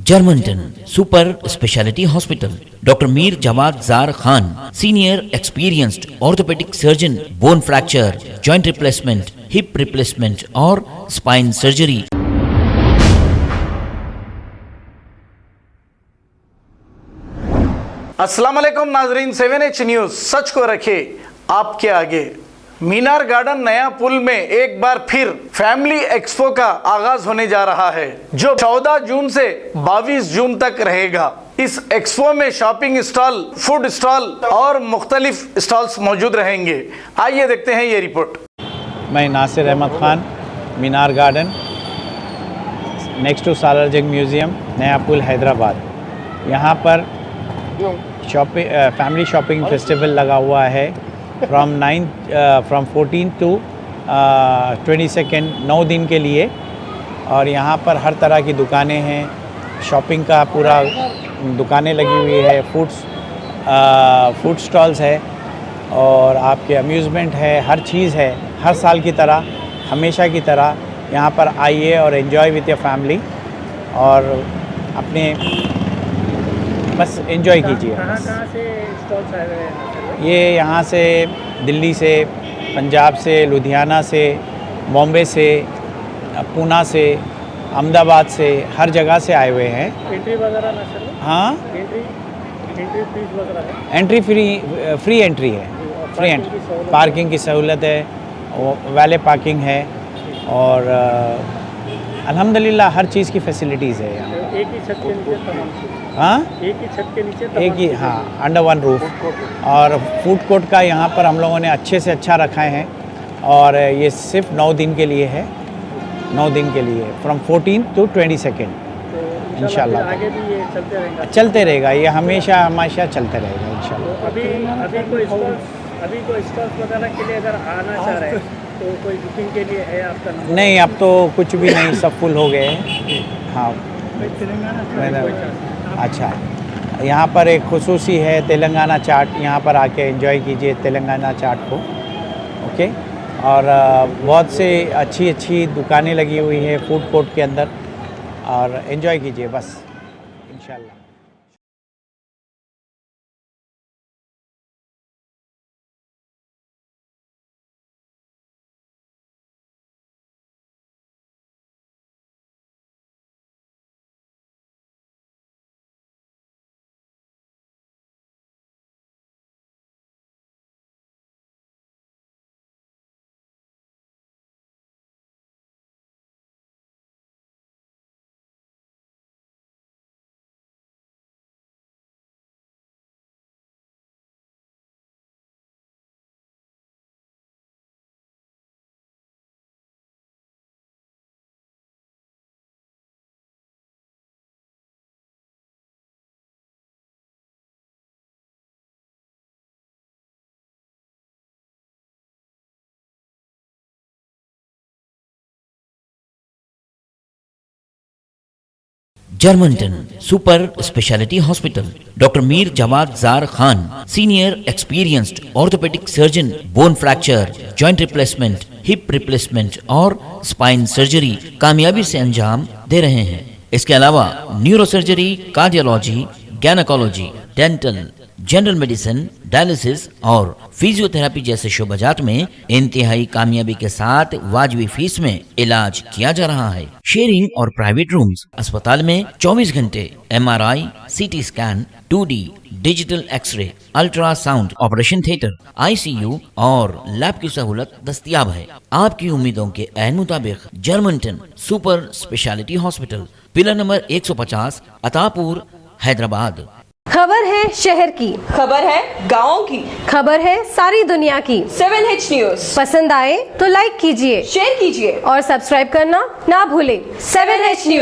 Germanton super speciality hospital, doctor Mir Jawad Jar Khan, senior experienced orthopaedic surgeon, bone fracture, joint replacement, hip replacement और spine surgery. अस्सलाम वालेकुम नाजरीन, 7H news सच को रखे आपके आगे। मीनार गार्डन नया पुल में एक बार फिर फैमिली एक्सपो का आगाज होने जा रहा है, जो 14 जून से 22 जून तक रहेगा। इस एक्सपो में शॉपिंग स्टॉल, फूड स्टॉल और मुख्तलिफ स्टॉल्स मौजूद रहेंगे। आइए देखते हैं ये रिपोर्ट। मैं नासिर अहमद खान, मीनार गार्डन नेक्स्ट टू सालार जंग म्यूज़ियम, नया पुल, हैदराबाद। यहाँ पर फैमिली शॉपिंग फेस्टिवल लगा हुआ है फ्रॉम 14 टू 22, 9 दिन के लिए। और यहाँ पर हर तरह की दुकानें हैं, शॉपिंग का पूरा दुकानें लगी हुई है, फूड स्टॉल्स है और आपके अम्यूज़मेंट है, हर चीज़ है। हर साल की तरह, हमेशा की तरह यहाँ पर आइए और एंजॉय विथ योर फैमिली और अपने बस एंजॉय कीजिए। कहाँ से स्टॉल्स आए हुए हैं? ये यहाँ से दिल्ली से, पंजाब से, लुधियाना से, बॉम्बे से, पूना से, अहमदाबाद से, हर जगह से आए हुए हैं। एंट्री वगैरह ना सर? हाँ, एंट्री फीस वगैरह है? एंट्री फ्री एंट्री है, फ्री एंट्री। पार्किंग की सहूलत है, वैले पार्किंग है और अल्हम्दुलिल्लाह हर चीज़ की फैसिलिटीज़ है यहाँ। एक ही छत के नीचे तमाम चीज़? हाँ, एक ही छत के नीचे एक ही, हाँ, अंडर वन रूफ। और फूड कोर्ट का यहाँ पर हम लोगों ने अच्छे से अच्छा रखा है और ये सिर्फ 9 दिन के लिए है, 9 दिन के लिए, फ्रॉम 14 टू 22 इंशाल्लाह। आगे भी ये चलते रहेगा, ये हमेशा चलते रहेगा इंशाल्लाह। अभी कोई स्टॉल्स वगैरह के लिए अगर आना चाह रहे हैं तो कोई बुकिंग के लिए है आपका नंबर? नहीं, अब तो कुछ भी नहीं, सब फुल हो गए हैं। हाँ, अच्छा, यहाँ पर एक खुसूसी है तेलंगाना चाट, यहाँ पर आके एंजॉय कीजिए तेलंगाना चाट को। ओके, और बहुत से अच्छी दुकानें लगी हुई है फूड कोर्ट के अंदर और एंजॉय कीजिए बस इंशाल्लाह। Germanton super speciality hospital, doctor Mir Jawad Jar Khan, senior experienced orthopaedic surgeon, bone fracture, joint replacement, hip replacement और स्पाइन सर्जरी कामयाबी से अंजाम दे रहे हैं। इसके अलावा neuro surgery, cardiology, gynaecology, dental, general medicine, dialysis और फिजियोथेरेपी जैसे शोबाजात में इंतहाई कामयाबी के साथ वाजिबी फीस में इलाज किया जा रहा है। शेयरिंग और प्राइवेट रूम्स, अस्पताल में 24 घंटे MRI, CT scan, 2D digital x ray, ultrasound, operation theatre, ICU और लैब की सहूलत दस्तयाब है। आपकी उम्मीदों के ऐन मुताबिक Germanton super speciality hospital, pillar number 150, Attapur, Hyderabad. खबर है शहर की, खबर है गाँव की, खबर है सारी दुनिया की। 7H न्यूज पसंद आए तो लाइक कीजिए, शेयर कीजिए और सब्सक्राइब करना ना भूलें। 7H news.